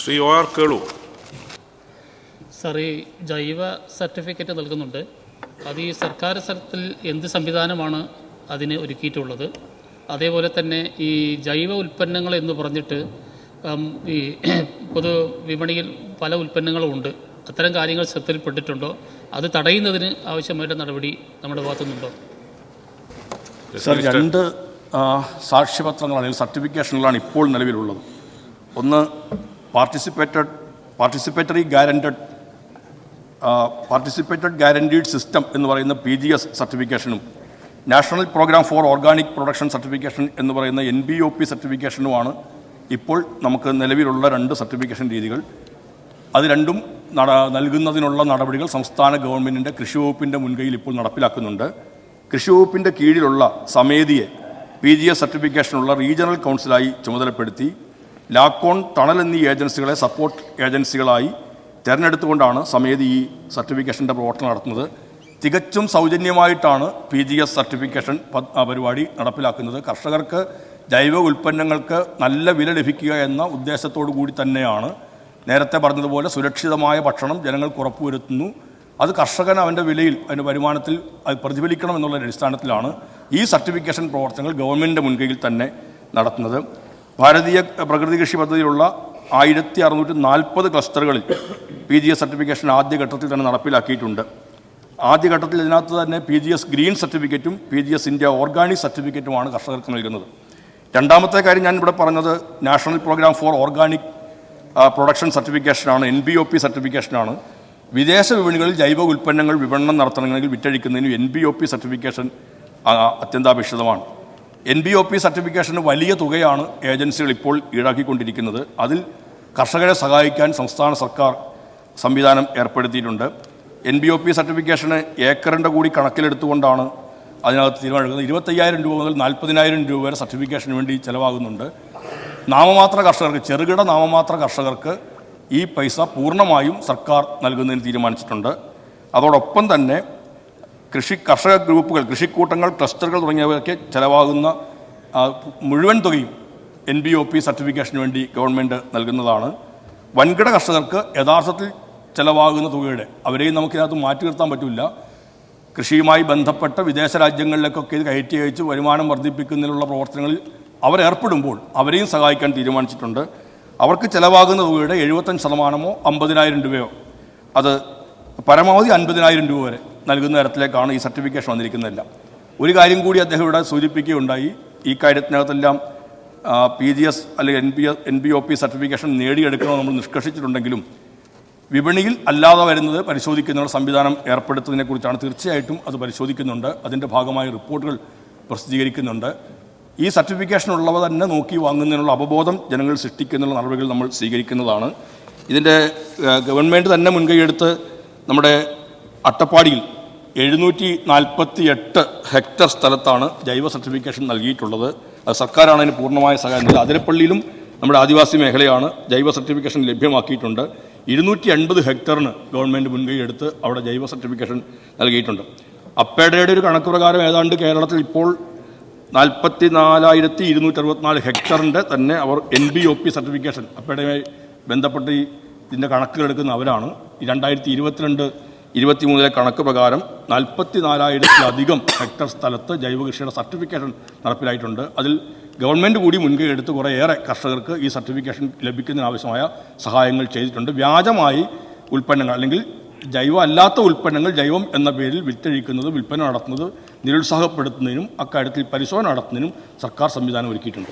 Shri O R Kelu. Sir, ഈ ജൈവ certificate നൽകുന്നുണ്ട്. അത് ഈ സർക്കാർ സ്ഥലത്തിൽ എന്ത് സംവിധാനമാണ് അതിന് ഒരുക്കിയിട്ടുള്ളത്? അതേപോലെ തന്നെ ഈ ജൈവ ഉൽപ്പന്നങ്ങൾ എന്ന് പറഞ്ഞിട്ട് ഈ പൊതു വിപണിയിൽ പല ഉൽപ്പന്നങ്ങളുമുണ്ട്. അത്തരം കാര്യങ്ങൾ ശ്രദ്ധയിൽപ്പെട്ടിട്ടുണ്ടോ? അത് തടയുന്നതിന് ആവശ്യമായിട്ട് നടപടി നമ്മുടെ ഭാഗത്തുനിന്നുണ്ടോ? സർ, രണ്ട് സാക്ഷ്യപത്രങ്ങൾ അല്ലെങ്കിൽ സർട്ടിഫിക്കേഷനുകളാണ് ഇപ്പോൾ നിലവിലുള്ളത്. ഒന്ന് പാർട്ടിസിപ്പേറ്ററി ഗ്യാരണ്ടീഡ് സിസ്റ്റം എന്ന് പറയുന്ന PGS സർട്ടിഫിക്കേഷനും national programme for organic production certification എന്ന് പറയുന്ന NBOP സർട്ടിഫിക്കേഷനുമാണ് ഇപ്പോൾ നമുക്ക് നിലവിലുള്ള രണ്ട് സർട്ടിഫിക്കേഷൻ രീതികൾ. അത് രണ്ടും നൽകുന്നതിനുള്ള നടപടികൾ സംസ്ഥാന ഗവൺമെൻറ്റിൻ്റെ കൃഷി വകുപ്പിൻ്റെ മുൻകൈയിൽ ഇപ്പോൾ നടപ്പിലാക്കുന്നുണ്ട്. കൃഷി വകുപ്പിൻ്റെ കീഴിലുള്ള സമിതിയെ PGS സർട്ടിഫിക്കേഷനുള്ള റീജിയണൽ കൗൺസിലായി ചുമതലപ്പെടുത്തി ലാക്കോൺ, ടണൽ എന്നീ ഏജൻസികളെ സപ്പോർട്ട് ഏജൻസികളായി തിരഞ്ഞെടുത്തുകൊണ്ടാണ് സമിതി ഈ സർട്ടിഫിക്കേഷൻ്റെ പ്രവർത്തനം നടത്തുന്നത്. തികച്ചും സൗജന്യമായിട്ടാണ് PGS സർട്ടിഫിക്കേഷൻ പരിപാടി നടപ്പിലാക്കുന്നത്. കർഷകർക്ക് ജൈവ ഉൽപ്പന്നങ്ങൾക്ക് നല്ല വില ലഭിക്കുക എന്ന ഉദ്ദേശത്തോടു കൂടി തന്നെയാണ്. നേരത്തെ പറഞ്ഞതുപോലെ സുരക്ഷിതമായ ഭക്ഷണം ജനങ്ങൾക്ക് ഉറപ്പുവരുത്തുന്നു. അത് കർഷകൻ അവൻ്റെ വിലയിൽ, അവൻ്റെ വരുമാനത്തിൽ അത് പ്രതിഫലിക്കണം എന്നുള്ള അടിസ്ഥാനത്തിലാണ് ഈ സർട്ടിഫിക്കേഷൻ പ്രവർത്തനങ്ങൾ ഗവൺമെൻറ്റിൻ്റെ മുൻകൈയിൽ തന്നെ നടത്തുന്നത്. ഭാരതീയ പ്രകൃതി കൃഷി പദ്ധതിയിലുള്ള 1640 ക്ലസ്റ്ററുകളിൽ PGS സർട്ടിഫിക്കേഷൻ ആദ്യഘട്ടത്തിൽ തന്നെ നടപ്പിലാക്കിയിട്ടുണ്ട്. ആദ്യഘട്ടത്തിൽ ഇതിനകത്ത് തന്നെ PGS ഗ്രീൻ സർട്ടിഫിക്കറ്റും PGS ഇന്ത്യ ഓർഗാനിക് സർട്ടിഫിക്കറ്റുമാണ് കർഷകർക്ക് നൽകുന്നത്. രണ്ടാമത്തെ കാര്യം ഞാൻ ഇവിടെ പറഞ്ഞത് national programme for organic production സർട്ടിഫിക്കേഷനാണ്, NBOP സർട്ടിഫിക്കേഷനാണ്. വിദേശ വിപണികളിൽ ജൈവ ഉൽപ്പന്നങ്ങൾ വിപണനം നടത്തണമെങ്കിൽ വിറ്റഴിക്കുന്നതിന് NBOP സർട്ടിഫിക്കേഷൻ അത്യന്താപേക്ഷിതമാണ്. NBOP സർട്ടിഫിക്കേഷന് വലിയ തുകയാണ് ഏജൻസികൾ ഇപ്പോൾ ഈടാക്കിക്കൊണ്ടിരിക്കുന്നത്. അതിൽ കർഷകരെ സഹായിക്കാൻ സംസ്ഥാന സർക്കാർ സംവിധാനം ഏർപ്പെടുത്തിയിട്ടുണ്ട്. NBOP സർട്ടിഫിക്കേഷന് ഏക്കറിൻ്റെ കൂടി കണക്കിലെടുത്തുകൊണ്ടാണ് അതിനകത്ത് തീരുമാനമെടുക്കുന്നത്. 25,000 രൂപ മുതൽ 40,000 രൂപ വരെ സർട്ടിഫിക്കേഷന് വേണ്ടി ചിലവാകുന്നുണ്ട്. നാമമാത്ര കർഷകർക്ക്, ചെറുകിട നാമമാത്ര കർഷകർക്ക് ഈ പൈസ പൂർണ്ണമായും സർക്കാർ നൽകുന്നതിന് തീരുമാനിച്ചിട്ടുണ്ട്. അതോടൊപ്പം തന്നെ കർഷക ഗ്രൂപ്പുകൾ, കൃഷിക്കൂട്ടങ്ങൾ, ക്ലസ്റ്ററുകൾ തുടങ്ങിയവയൊക്കെ ചിലവാകുന്ന മുഴുവൻ തുകയും NBOP സർട്ടിഫിക്കേഷന് വേണ്ടി ഗവൺമെൻറ് നൽകുന്നതാണ്. വൻകിട കർഷകർക്ക് യഥാർത്ഥത്തിൽ ചിലവാകുന്ന തുകയുടെ അവരെയും നമുക്കിതിനകത്ത് മാറ്റി നിർത്താൻ പറ്റില്ല. കൃഷിയുമായി ബന്ധപ്പെട്ട വിദേശ രാജ്യങ്ങളിലേക്കൊക്കെ ഇത് കയറ്റി അയച്ച് വരുമാനം വർദ്ധിപ്പിക്കുന്നതിനുള്ള പ്രവർത്തനങ്ങളിൽ അവരേർപ്പെടുമ്പോൾ അവരെയും സഹായിക്കാൻ തീരുമാനിച്ചിട്ടുണ്ട്. അവർക്ക് ചിലവാകുന്ന തുകയുടെ 75%, 50,000 രൂപയോ, അത് പരമാവധി 50,000 രൂപ വരെ നൽകുന്ന തരത്തിലേക്കാണ് ഈ സർട്ടിഫിക്കേഷൻ വന്നിരിക്കുന്നതല്ല. ഒരു കാര്യം കൂടി അദ്ദേഹം ഇവിടെ സൂചിപ്പിക്കുകയുണ്ടായി. ഈ കാര്യത്തിനകത്തെല്ലാം PGS അല്ലെങ്കിൽ NBOP സർട്ടിഫിക്കേഷൻ നേടിയെടുക്കണമെന്ന് നമ്മൾ നിഷ്കർഷിച്ചിട്ടുണ്ടെങ്കിലും വിപണിയിൽ അല്ലാതെ വരുന്നത് പരിശോധിക്കുന്നതിനുള്ള സംവിധാനം ഏർപ്പെടുത്തുന്നതിനെക്കുറിച്ചാണ്. തീർച്ചയായിട്ടും അത് പരിശോധിക്കുന്നുണ്ട്. അതിൻ്റെ ഭാഗമായി റിപ്പോർട്ടുകൾ പ്രസിദ്ധീകരിക്കുന്നുണ്ട്. ഈ സർട്ടിഫിക്കേഷനുള്ളവ തന്നെ നോക്കി വാങ്ങുന്നതിനുള്ള അവബോധം ജനങ്ങൾ സൃഷ്ടിക്കുന്നതിനുള്ള നടപടികൾ നമ്മൾ സ്വീകരിക്കുന്നതാണ്. ഇതിൻ്റെ ഗവൺമെൻറ് തന്നെ മുൻകൈയെടുത്ത് നമ്മുടെ അട്ടപ്പാടിയിൽ 748 ഹെക്ടർ സ്ഥലത്താണ് ജൈവ സർട്ടിഫിക്കേഷൻ നൽകിയിട്ടുള്ളത്. അത് സർക്കാരാണ് അതിന് പൂർണ്ണമായ സഹായം നൽകുന്നത്. അതിരപ്പള്ളിയിലും നമ്മുടെ ആദിവാസി മേഖലയാണ് ജൈവ സർട്ടിഫിക്കേഷൻ ലഭ്യമാക്കിയിട്ടുണ്ട്. 250 ഹെക്ടറിന് ഗവൺമെൻറ് മുൻകൈ എടുത്ത് അവിടെ ജൈവ സർട്ടിഫിക്കേഷൻ നൽകിയിട്ടുണ്ട്. അപ്പേഡയുടെ ഒരു കണക്ക് പ്രകാരം ഏതാണ്ട് കേരളത്തിൽ ഇപ്പോൾ 44,264 ഹെക്ടറിൻ്റെ തന്നെ അവർ NBOP സർട്ടിഫിക്കേഷൻ, അപ്പേഡയുമായി ബന്ധപ്പെട്ട് ഇതിൻ്റെ കണക്കുകൾ എടുക്കുന്ന അവരാണ്. 2022-23 കണക്ക് പ്രകാരം 44,000-ലധികം ഹെക്ടർ സ്ഥലത്ത് ജൈവ കൃഷിയുടെ സർട്ടിഫിക്കേഷൻ നടപ്പിലായിട്ടുണ്ട്. അതിൽ ഗവൺമെൻറ് കൂടി മുൻകൈ എടുത്ത് കുറേയേറെ കർഷകർക്ക് ഈ സർട്ടിഫിക്കേഷൻ ലഭിക്കുന്നതിനാവശ്യമായ സഹായങ്ങൾ ചെയ്തിട്ടുണ്ട്. വ്യാജമായി ഉൽപ്പന്നങ്ങൾ അല്ലെങ്കിൽ ജൈവ അല്ലാത്ത ഉൽപ്പന്നങ്ങൾ ജൈവം എന്ന പേരിൽ വിറ്റഴിക്കുന്നത്, വിൽപ്പന നടത്തുന്നത് നിരുത്സാഹപ്പെടുത്തുന്നതിനും അക്കാര്യത്തിൽ പരിശോധന നടത്തുന്നതിനും സർക്കാർ സംവിധാനം ഒരുക്കിയിട്ടുണ്ട്.